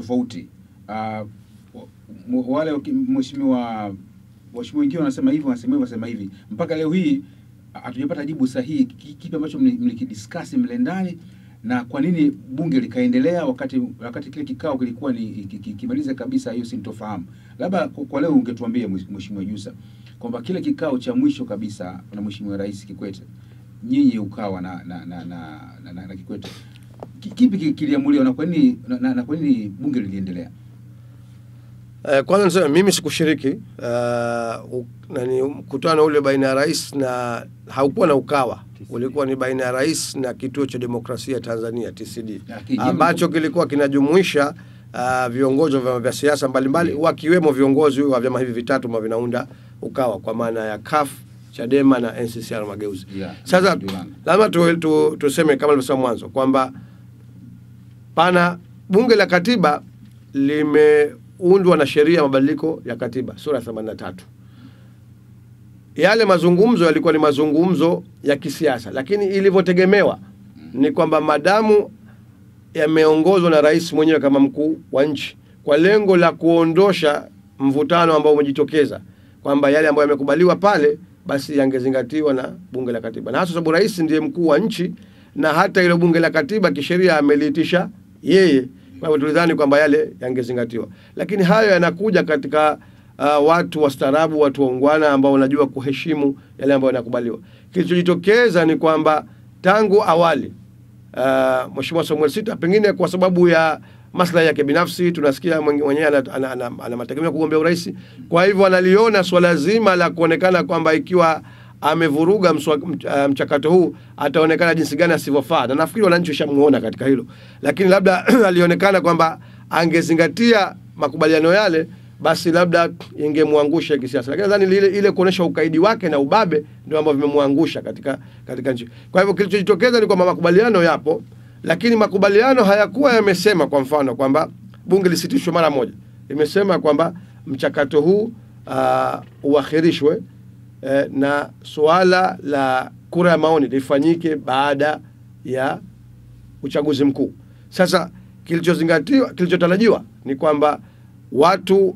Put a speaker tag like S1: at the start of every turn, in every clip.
S1: tofauti. Wale mheshimiwa wengine wanasema hivi, wanasema hivi. Mpaka leo hii hatujapata jibu sahihi kipi ambacho mlikidiscuss mle ndani, na kwa nini bunge likaendelea wakati kile kikao kilikuwa ni kimaliza kabisa hiyo sintofahamu. Labda kwa leo ungetuambia Mheshimiwa Jussa kwamba kile kikao cha mwisho kabisa na Mheshimiwa Rais Kikwete, nyinyi ukawa na Kikwete, kipi kiliamuliwa na kwa nini bunge liliendelea?
S2: Kwanza niseme mimi sikushiriki mkutano ule baina ya rais, na haukuwa na Ukawa, ulikuwa ni baina ya rais na Kituo cha Demokrasia Tanzania TCD, ambacho kilikuwa kinajumuisha viongozi vya siasa mbalimbali, wakiwemo viongozi wa vyama hivi vitatu ambavyo vinaunda Ukawa, kwa maana ya CUF, Chadema na NCCR Mageuzi. Sasa lazima tuseme kama nilivyosema mwanzo kwamba pana bunge la katiba limeundwa na sheria mabadiliko ya katiba sura 83. Yale mazungumzo yalikuwa ni mazungumzo ya kisiasa, lakini ilivyotegemewa ni kwamba madamu yameongozwa na rais mwenyewe kama mkuu wa nchi, kwa lengo la kuondosha mvutano ambao umejitokeza, kwamba yale ambayo yamekubaliwa pale basi yangezingatiwa na bunge la katiba, na hasa sababu rais ndiye mkuu wa nchi, na hata ile bunge la katiba kisheria ameliitisha yeye. Kwa hivyo tulidhani kwamba yale yangezingatiwa, lakini hayo yanakuja katika watu wastaarabu, watu waungwana ambao wanajua kuheshimu yale ambayo yanakubaliwa. Kilichojitokeza ni kwamba tangu awali Mheshimiwa Samuel Sitta, pengine kwa sababu ya maslahi yake binafsi, tunasikia mwenyewe ana mategemeo kugombea urais, kwa hivyo analiona swala zima la kuonekana kwamba ikiwa amevuruga mchakato huu ataonekana jinsi gani asivyofaa, na nafikiri wananchi washamuona katika hilo, lakini labda alionekana kwamba angezingatia makubaliano yale basi labda ingemwangusha kisiasa, lakini nadhani ile kuonesha ukaidi wake na ubabe ndio ambao vimemwangusha katika nchi. Kwa hivyo kilichojitokeza ni kwamba makubaliano yapo, lakini makubaliano hayakuwa yamesema kwa mfano kwamba bunge lisitishwe mara moja. Imesema kwamba mchakato huu uakhirishwe, na suala la kura ya maoni lifanyike baada ya uchaguzi mkuu. Sasa kilichotarajiwa ni kwamba watu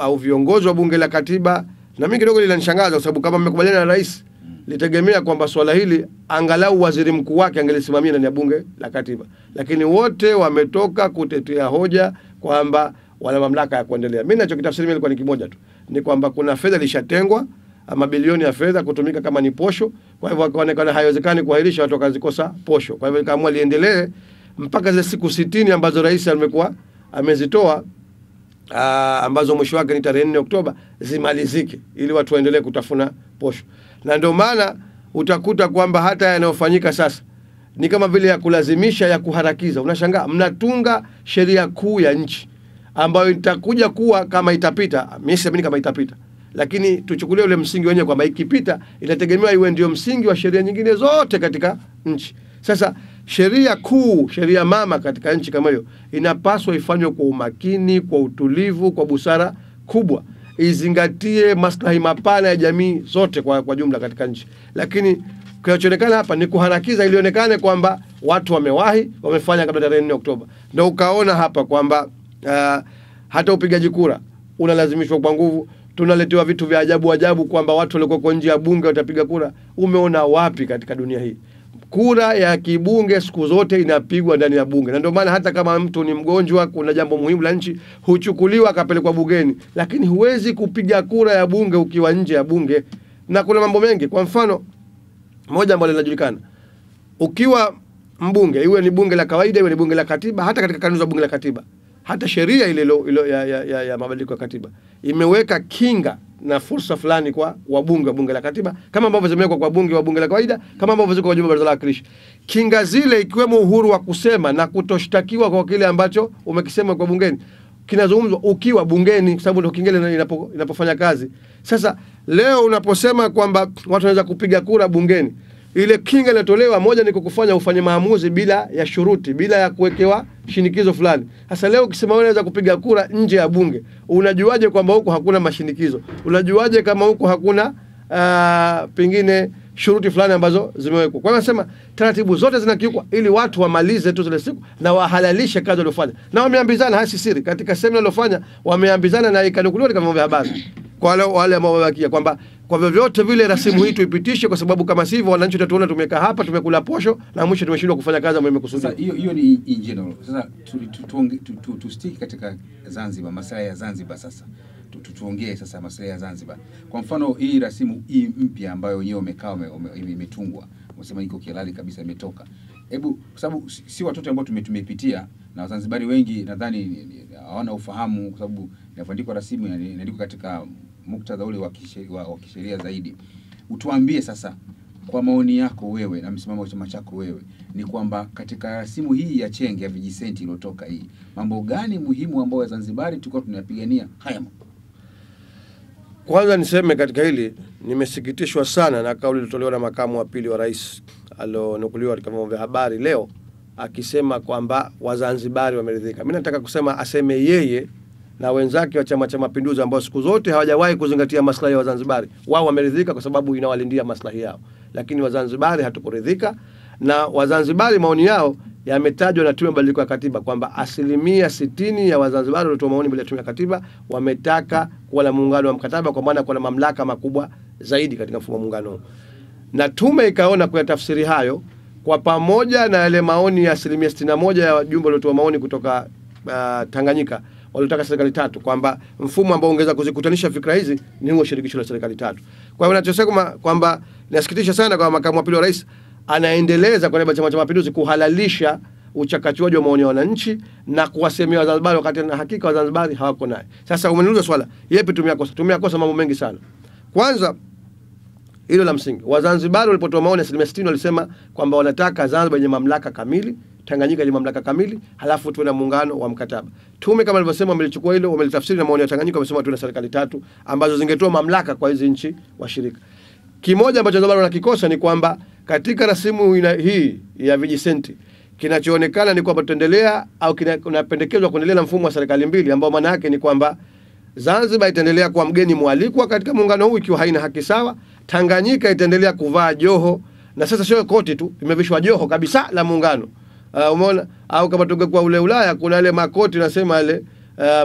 S2: au viongozi wa bunge la katiba, na mimi kidogo linanishangaza kwa sababu kama mmekubaliana na rais, litegemea kwamba swala hili angalau waziri mkuu wake angelisimamia ndani ya bunge la katiba, lakini wote wametoka kutetea hoja kwamba wana mamlaka ya kuendelea. Mimi ninachokitafsiri ilikuwa ni kimoja tu, ni kwamba kuna fedha ilishatengwa, mabilioni ya fedha kutumika kama ni posho, kwa hivyo akaonekana haiwezekani kuahirisha, watu wakazikosa posho, kwa hivyo ikaamua liendelee mpaka zile siku 60 ambazo rais amekuwa amezitoa, ambazo mwisho wake ni tarehe 4 Oktoba zimalizike, ili watu waendelee kutafuna posho. Na ndio maana utakuta kwamba hata yanayofanyika sasa ni kama vile ya kulazimisha, ya kuharakiza. Unashangaa mnatunga sheria kuu ya nchi ambayo itakuja kuwa kama itapita, mimi siamini kama itapita, lakini tuchukulie ule msingi wenyewe kwamba ikipita inategemewa iwe ndio msingi wa sheria nyingine zote katika nchi. Sasa sheria kuu, sheria mama katika nchi kama hiyo inapaswa ifanywe kwa umakini, kwa utulivu, kwa busara kubwa, izingatie maslahi mapana ya jamii zote kwa jumla katika nchi. Lakini kinachoonekana hapa ni kuharakiza, ilionekane kwamba watu wamewahi, wamefanya kabla tarehe 4 Oktoba. Ndio ukaona hapa kwamba hata upigaji kura unalazimishwa kwa nguvu. Tunaletewa vitu vya ajabu kwamba watu walikuwa nje ya bunge watapiga kura. Umeona wapi katika dunia hii? Kura ya kibunge siku zote inapigwa ndani ya bunge. Na ndio maana hata kama mtu ni mgonjwa, kuna jambo muhimu la nchi, huchukuliwa akapelekwa bungeni, lakini huwezi kupiga kura ya bunge ukiwa nje ya bunge. Na kuna mambo mengi. Kwa mfano moja ambalo linajulikana, ukiwa mbunge, iwe ni bunge la kawaida, iwe ni bunge la katiba, hata katika kanuni za bunge la katiba, hata sheria ile ya mabadiliko ya katiba imeweka kinga na fursa fulani kwa wabunge wa bunge la katiba, kama ambavyo zimewekwa kwa bunge wa bunge la kawaida, kama ambavyo ziko kwa jumla baraza la wawakilishi. Kinga zile ikiwemo uhuru wa kusema na kutoshtakiwa kwa kile ambacho umekisema kwa bungeni, kinazungumzwa ukiwa bungeni, kwa sababu ndio kingine inapofanya kazi. Sasa leo unaposema kwamba watu wanaweza kupiga kura bungeni, ile kinga inatolewa, moja ni kukufanya ufanye maamuzi bila ya shuruti, bila ya kuwekewa shinikizo fulani. Sasa leo ukisema unaweza kupiga kura nje ya bunge, unajuaje kwamba huko hakuna mashinikizo? Unajuaje kama huko hakuna pengine shuruti fulani ambazo zimewekwa. Kwa hiyo nasema taratibu zote zinakiukwa ili watu wamalize tu zile siku na wahalalishe kazi waliyofanya. Na wameambizana, hasi siri, katika semina waliyofanya wameambizana na ikanukuliwa katika vyombo vya habari kwa wale ambao wamebakia kwamba kwa vyovyote vile rasimu hii tuipitishe, kwa sababu kama sivyo wananchi watatuona tumekaa hapa tumekula posho na mwisho tumeshindwa kufanya kazi ambayo imekusudiwa.
S1: Sasa hiyo ni in general. Sasa tu stick katika Zanzibar, masuala ya Zanzibar sasa. Tuongee sasa masuala ya Zanzibar. Kwa mfano hii rasimu hii mpya ambayo wenyewe umekaa imetungwa. Unasema iko kihalali kabisa, imetoka. Hebu kwa sababu si watoto ambao tumepitia na Wazanzibari wengi nadhani hawana ufahamu, kwa sababu inaandikwa rasimu inaandikwa katika muktadha ule wa kisheria zaidi. Utuambie sasa kwa maoni yako wewe na msimamo wa chama chako wewe, ni kwamba katika rasimu hii ya Chenge ya vijisenti iliyotoka hii, mambo gani muhimu ambayo Wazanzibari tulikuwa tunayapigania haya?
S2: Kwanza niseme katika hili nimesikitishwa sana na kauli iliyotolewa na makamu wa pili wa rais alionukuliwa katika vyombo vya habari leo akisema kwamba Wazanzibari wameridhika. Mimi nataka kusema aseme yeye na wenzake wa Chama cha Mapinduzi ambao siku zote hawajawahi kuzingatia maslahi ya Wazanzibari. Wao wameridhika kwa sababu inawalindia maslahi yao. Lakini Wazanzibari hatukuridhika, na Wazanzibari maoni yao yametajwa na Tume ya Mabadiliko ya Katiba kwamba 60% ya Wazanzibari walitoa maoni mbele ya Tume ya Katiba wametaka kuwa na muungano wa mkataba, kwa maana kuwa na mamlaka makubwa zaidi katika mfumo wa muungano. Na tume ikaona kwa tafsiri hayo kwa pamoja na yale maoni ya 61% ya wajumbe waliotoa maoni kutoka Tanganyika walitaka serikali tatu, kwamba mfumo ambao ungeweza kuzikutanisha fikra hizi ni huo shirikisho la serikali tatu. Kwa hiyo ninachosema kwamba nasikitisha sana kwa makamu wa pili wa rais anaendeleza kwa niaba ya Chama cha Mapinduzi kuhalalisha uchakachuaji wa maoni ya wananchi na kuwasemea Wazanzibari wakati na hakika Wazanzibari hawako naye. Sasa umeniuliza swala, yepi tumeyakosa? Tumeyakosa mambo mengi sana. Kwanza hilo la msingi, Wazanzibari walipotoa maoni 60% walisema kwamba wanataka Zanzibar yenye mamlaka kamili, Tanganyika yenye mamlaka kamili, halafu tuwe na muungano wa mkataba. Tume kama nilivyosema wamelichukua hilo, wamelitafsiri na maoni ya Tanganyika, wamesema tuwe na serikali tatu ambazo zingetoa mamlaka kwa hizi nchi washirika. Kimoja ambacho Zanzibar wanakikosa ni kwamba katika rasimu hii ya vijisenti kinachoonekana ni kwamba tutaendelea au kinapendekezwa kuendelea na mfumo wa serikali mbili, ambao maana yake ni kwamba Zanzibar itaendelea kuwa mgeni mwalikwa katika muungano huu ikiwa haina haki sawa. Tanganyika itaendelea kuvaa joho, na sasa sio koti tu, imevishwa joho kabisa la muungano. Umeona? Au kama tungekuwa ule Ulaya kuna ile makoti nasema ile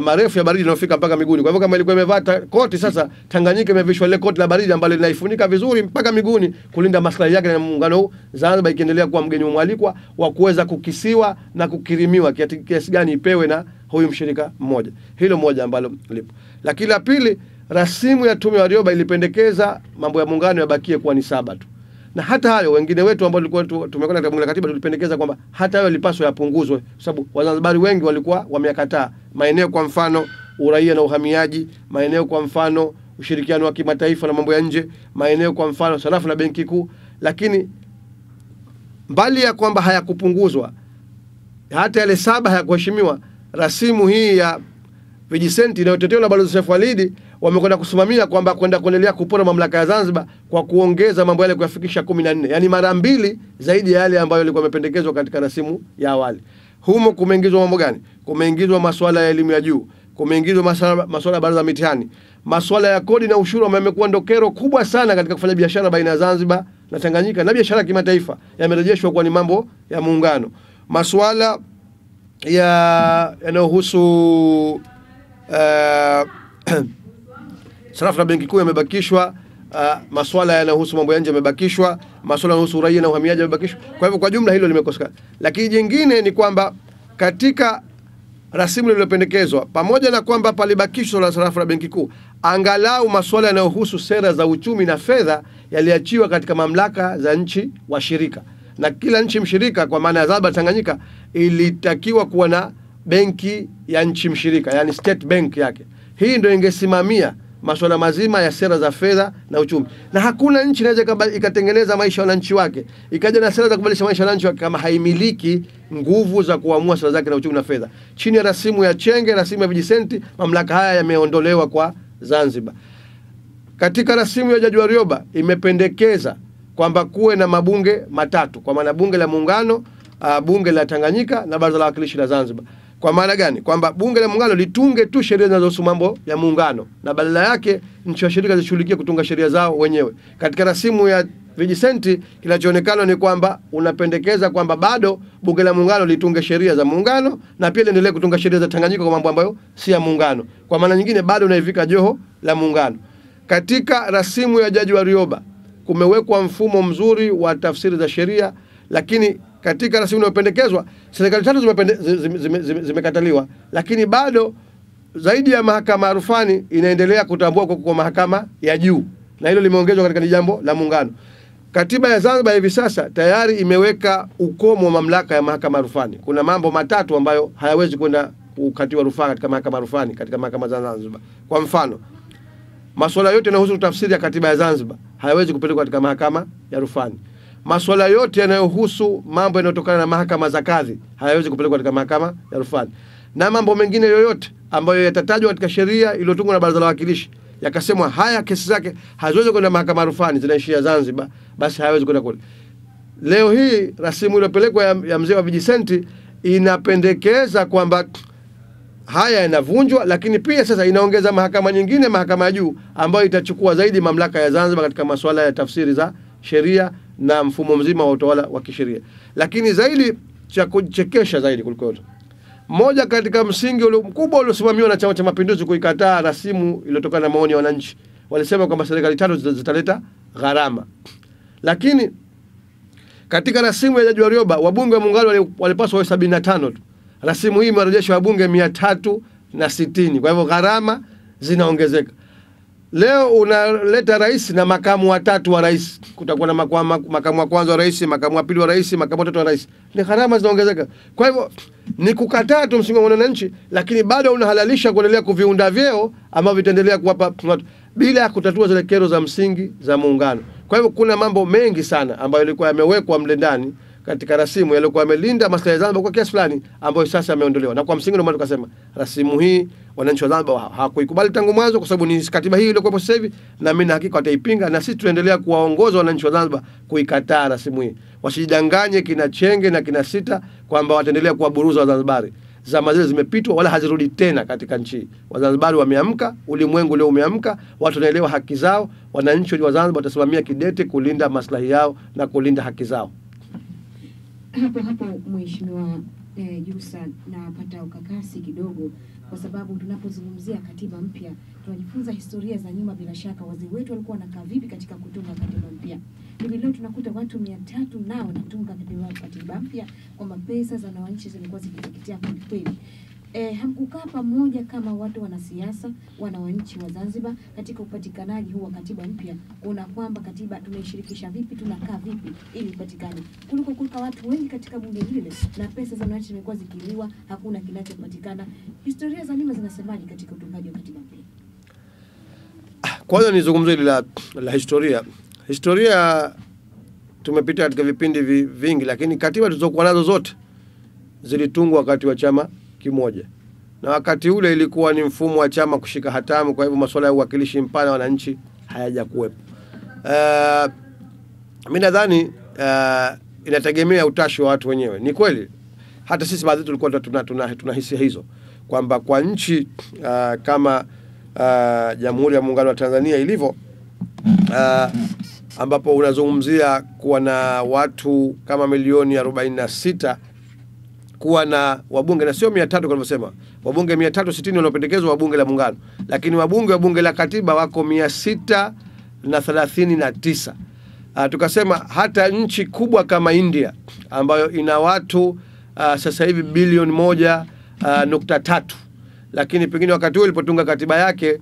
S2: marefu ya baridi yanafika mpaka miguuni. Kwa hivyo kama ilikuwa imevaa koti, sasa Tanganyika imevishwa ile koti la baridi ambalo linaifunika vizuri mpaka miguuni kulinda maslahi yake na muungano huu. Zanzibar ikiendelea kuwa mgeni mwalikwa wa kuweza kukisiwa na kukirimiwa kiasi gani ipewe na huyu mshirika mmoja. Hilo moja ambalo lipo. Lakini la pili, rasimu ya Tume ya Warioba ilipendekeza mambo ya muungano yabakie kuwa ni 7 tu. Na hata hayo wengine wetu ambao tulikuwa tumekwenda katika bunge la katiba tulipendekeza kwamba hata hayo lipaswa yapunguzwe, kwa sababu Wazanzibari wengi walikuwa wameyakataa. Maeneo kwa mfano uraia na uhamiaji, maeneo kwa mfano ushirikiano wa kimataifa na mambo ya nje, maeneo kwa mfano sarafu na benki kuu. Lakini mbali ya kwamba hayakupunguzwa, hata yale 7 hayakuheshimiwa. Rasimu hii ya vijisenti inayotetewa na Balozi Seif Walidi wamekwenda kusimamia kwamba kwenda kuendelea kupora mamlaka ya Zanzibar kwa kuongeza mambo yale kuyafikisha 14, yani mara 2 zaidi ya yale ambayo yalikuwa yamependekezwa katika rasimu ya awali. Humo kumeingizwa mambo gani? Kumeingizwa masuala ya elimu ya juu, kumeingizwa masuala ya baraza mitihani, masuala ya kodi na ushuru ambayo yamekuwa ndokero kubwa sana katika kufanya biashara baina ya Zanzibar na Tanganyika, na biashara kimataifa yamerejeshwa kwa ni mambo ya muungano. Masuala yanayohusu sarafu na benki kuu yamebakishwa, masuala yanayohusu mambo ya nje yamebakishwa, masuala yanayohusu uraia na uhamiaji yamebakishwa. Kwa hivyo kwa jumla hilo limekosekana. Lakini jingine ni kwamba katika rasimu lililopendekezwa, pamoja na kwamba palibakishwa la sarafu na benki kuu, angalau masuala yanayohusu sera za uchumi na fedha yaliachiwa katika mamlaka za nchi washirika. Na kila nchi mshirika kwa maana ya Zanzibar, Tanganyika, ilitakiwa kuwa na benki ya nchi mshirika, yani state bank yake. Hii ndio ingesimamia masuala mazima ya sera za fedha na uchumi. Na hakuna nchi inaweza ikatengeneza maisha ya wananchi wake, ikaja na sera za kubadilisha maisha ya wananchi wake kama haimiliki nguvu za kuamua sera zake na uchumi na fedha. Chini ya rasimu ya Chenge, rasimu ya vijisenti, mamlaka haya yameondolewa kwa Zanzibar. Katika rasimu ya Jaji Warioba imependekeza kwamba kuwe na mabunge matatu, kwa maana bunge la muungano, bunge la Tanganyika na baraza la wawakilishi la Zanzibar. Kwa maana gani? Kwamba bunge la muungano litunge tu sheria zinazohusu mambo ya muungano, na badala yake nchi washirika zishughulikie kutunga sheria zao wenyewe. Katika rasimu ya vijisenti, kinachoonekana ni kwamba unapendekeza kwamba bado bunge la muungano litunge sheria za muungano na pia liendelee kutunga sheria za Tanganyika kwa mambo ambayo si ya muungano. Kwa maana nyingine bado unaivika joho la muungano. Katika rasimu ya Jaji Warioba kumewekwa mfumo mzuri wa tafsiri za sheria, lakini katika rasimu inayopendekezwa serikali tatu zimekataliwa, lakini bado zaidi ya mahakama ya rufani inaendelea kutambua kwa mahakama ya juu, na hilo limeongezwa katika jambo la muungano. Katiba ya Zanzibar hivi sasa tayari imeweka ukomo wa mamlaka ya mahakama ya rufani. Kuna mambo matatu ambayo hayawezi kwenda kukatiwa rufaa katika mahakama ya rufani katika mahakama za Zanzibar. Kwa mfano, masuala yote yanayohusu tafsiri ya katiba ya Zanzibar hayawezi kupelekwa katika mahakama ya rufani. Masuala yote yanayohusu mambo yanayotokana na mahakama za kadhi hayawezi kupelekwa katika mahakama ya rufani. Na mambo mengine yoyote ambayo yatatajwa katika sheria iliyotungwa na Baraza la Wawakilishi yakasemwa haya kesi zake haziwezi kwenda mahakama ya rufani, zinaishia Zanzibar, basi hayawezi kwenda kule. Leo hii rasimu iliyopelekwa ya mzee wa vijisenti inapendekeza kwamba haya yanavunjwa, lakini pia sasa inaongeza mahakama nyingine, mahakama ya juu, ambayo itachukua zaidi mamlaka ya Zanzibar katika masuala ya tafsiri za sheria na mfumo mzima wa utawala wa kisheria. Lakini zaidi cha kuchekesha zaidi kuliko yote, moja katika msingi mkubwa uliosimamiwa na Chama cha Mapinduzi kuikataa rasimu iliyotokana na maoni ya wananchi, walisema kwamba serikali tatu zitaleta gharama. Lakini katika rasimu ya Jaji Warioba wabunge wa muungano walipaswa 75 tu. Rasimu hii imerejesha wabunge 360. Kwa hivyo gharama zinaongezeka. Leo unaleta rais na makamu watatu wa rais. Kutakuwa na makamu wa kwanza wa rais, makamu wa pili wa rais, makamu watatu wa rais. Ni gharama zinaongezeka. Kwa hivyo ni kukataa tu msimamo wa wananchi, lakini bado unahalalisha kuendelea kuviunda vyeo ambavyo vitaendelea kuwapa bila ya kutatua zile kero za msingi za muungano. Kwa hivyo kuna mambo mengi sana ambayo yalikuwa yamewekwa mle ndani katika rasimu yalikuwa yamelinda maslahi ya Zanzibar kwa kiasi fulani ambayo sasa yameondolewa. Na kwa msingi ndio maana tukasema rasimu hii wananchi wa Zanzibar hawakuikubali tangu mwanzo, kwa sababu ni katiba hii iliyokuwa sasa hivi, na mimi na hakika wataipinga, na sisi tuendelea kuwaongoza wananchi wa Zanzibar kuikataa rasimu hii. Wasijidanganye kina Chenge na kina Sita kwamba wataendelea kuwaburuza Wazanzibari. Zama zile zimepitwa, wala hazirudi tena katika nchi. Wazanzibari wameamka, ulimwengu leo umeamka, watu wanaelewa haki zao. Wananchi wa Zanzibar watasimamia kidete kulinda maslahi yao na kulinda haki zao.
S3: Hapo Mheshimiwa Jussa, napata ukakasi kidogo, kwa sababu tunapozungumzia katiba mpya tunajifunza historia za nyuma. Bila shaka wazee wetu walikuwa wanakaa vipi katika kutunga katiba mpya. Hivi leo tunakuta watu 300 nao wanatunga katiba mpya, kwamba pesa za wananchi zilikuwa zikiteketea kweli. Hamkukaa pamoja kama watu wanasiasa, wananchi wa Zanzibar katika upatikanaji huu wa katiba mpya, kuona kwamba katiba tunaishirikisha vipi, tunakaa vipi ili ipatikane, kuliko kukaa watu wengi katika bunge hili na pesa za wananchi zimekuwa zikiliwa, hakuna kinachopatikana. Historia za nyuma zinasemaje katika utungaji wa katiba mpya?
S2: Kwanza nizungumzie la historia. Historia tumepita katika vipindi vingi, lakini katiba tulizokuwa nazo zote zilitungwa wakati wa chama kimoja. Na wakati ule ilikuwa ni mfumo wa chama kushika hatamu, kwa hivyo masuala ya uwakilishi mpana wananchi hayajakuwepo. Mimi nadhani inategemea utashi wa watu wenyewe. Ni kweli hata sisi baadhi tulikuwa tunahisi hizo kwamba kwa nchi kama Jamhuri ya Muungano wa Tanzania ilivyo, ambapo unazungumzia kuwa na watu kama milioni 46, kuwa na wabunge na sio 300 kwa alivyosema, wabunge 360 wanaopendekezwa wa bunge la muungano, lakini wabunge wa bunge la katiba wako 639. Tukasema hata nchi kubwa kama India ambayo ina watu sasa hivi bilioni 1.3, lakini pengine wakati huo ilipotunga katiba yake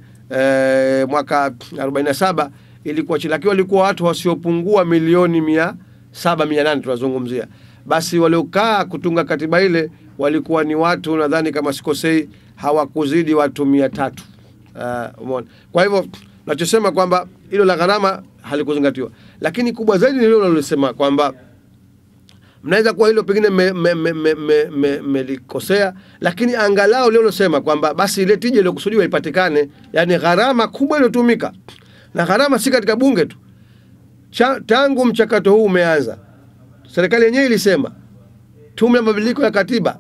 S2: mwaka 47 ilikuwa chini, lakini walikuwa watu wasiopungua milioni 700-800 tunazungumzia. Basi waliokaa kutunga katiba ile walikuwa ni watu, nadhani kama sikosei, hawakuzidi watu 300. Umeona? Kwa hivyo nachosema kwamba hilo la gharama halikuzingatiwa, lakini kubwa zaidi ni hilo unalosema kwamba mnaweza kuwa hilo pengine melikosea, lakini angalau leo unasema kwamba basi ile tija ile kusudiwa ipatikane, yani gharama kubwa iliyotumika. Na gharama si katika bunge tu. Tangu mchakato huu umeanza, serikali yenyewe ilisema tume ya mabadiliko ya katiba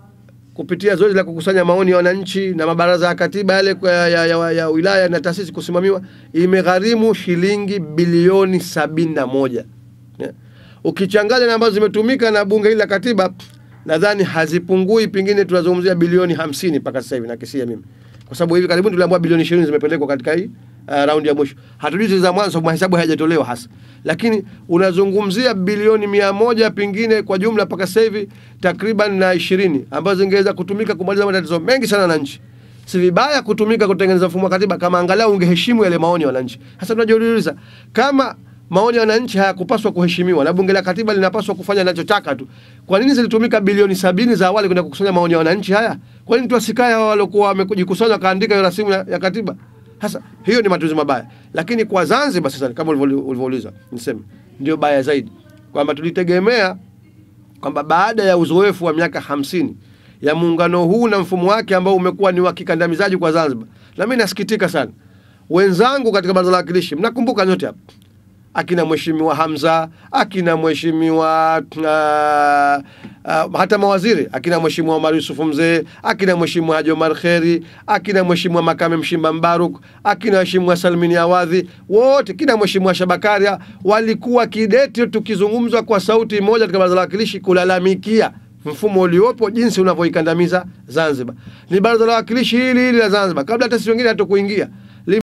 S2: kupitia zoezi la kukusanya maoni ya wananchi na mabaraza ya katiba yale ya wilaya na taasisi kusimamiwa imegharimu shilingi bilioni 71 Ukichanganya na ambazo zimetumika na bunge hili la katiba, nadhani hazipungui, pengine tunazungumzia bilioni 50 mpaka sasa hivi, nakisia mimi. Kwa sababu hivi karibuni tuliambiwa bilioni 20 zimepelekwa katika hii raundi ya mwisho. Hatujui za mwanzo, mahesabu hayajatolewa hasa. Lakini unazungumzia bilioni 100 pengine kwa jumla mpaka sasa hivi takriban na 20 ambazo zingeweza kutumika kumaliza matatizo mengi sana na nchi. Si vibaya kutumika kutengeneza mfumo wa katiba kama angalau ungeheshimu yale maoni ya wananchi. Sasa tunajiuliza kama maoni ya wananchi hayakupaswa kuheshimiwa na bunge la katiba linapaswa kufanya linachotaka tu, kwa nini zilitumika bilioni 70 za awali kwenda kukusanya maoni ya wananchi haya? Kwa nini tuwasikae hao waliokuwa wamejikusanya kaandika hiyo rasimu ya katiba? Sasa hiyo ni matumizi mabaya. Lakini kwa Zanzibar sasa, kama ulivyouliza, niseme ndio baya zaidi, kwamba tulitegemea kwamba baada ya uzoefu wa miaka 50 ya muungano huu na mfumo wake ambao umekuwa ni wa kikandamizaji kwa Zanzibar. Na mimi nasikitika sana. Wenzangu katika baraza la wawakilishi, mnakumbuka nyote hapa, akina Mheshimiwa Hamza, akina Mheshimiwa hata mawaziri, akina Mheshimiwa Omar Yusuf Mzee, akina Mheshimiwa Haji Omar Kheri, akina Mheshimiwa Makame Mshimba Mbaruk, akina Mheshimiwa Salmini Awadhi, wote kina Mheshimiwa Shabakaria walikuwa kidete, tukizungumzwa kwa sauti moja katika baraza la wawakilishi kulalamikia mfumo uliopo jinsi unavyoikandamiza Zanzibar. Ni baraza la wawakilishi hili la Zanzibar, kabla hata sisi wengine hatukuingia,